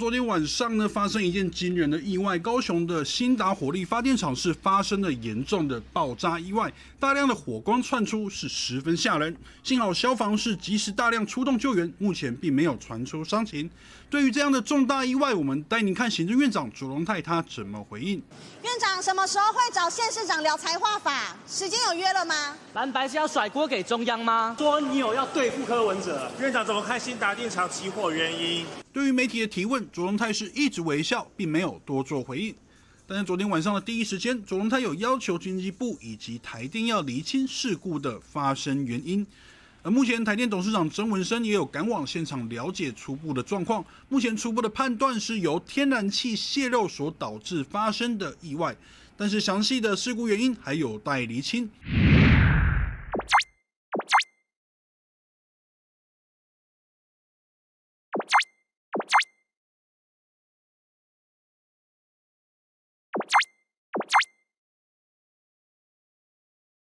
昨天晚上呢，发生一件惊人的意外，高雄的新达火力发电厂是发生了严重的爆炸意外，大量的火光窜出，是十分吓人。幸好消防是及时大量出动救援，目前并没有传出伤情。对于这样的重大意外，我们带您看行政院长卓荣泰他怎么回应。院长什么时候会找县市长聊财化法？时间有约了吗？蓝白是要甩锅给中央吗？说你有要对付柯文哲，院长怎么看新达电厂起火原因？对于媒体的提问，卓荣泰是一直微笑，并没有多做回应。但是昨天晚上的第一时间，卓荣泰有要求经济部以及台电要厘清事故的发生原因。而目前台电董事长曾文生也有赶往现场了解初步的状况。目前初步的判断是由天然气泄漏所导致发生的意外，但是详细的事故原因还有待厘清。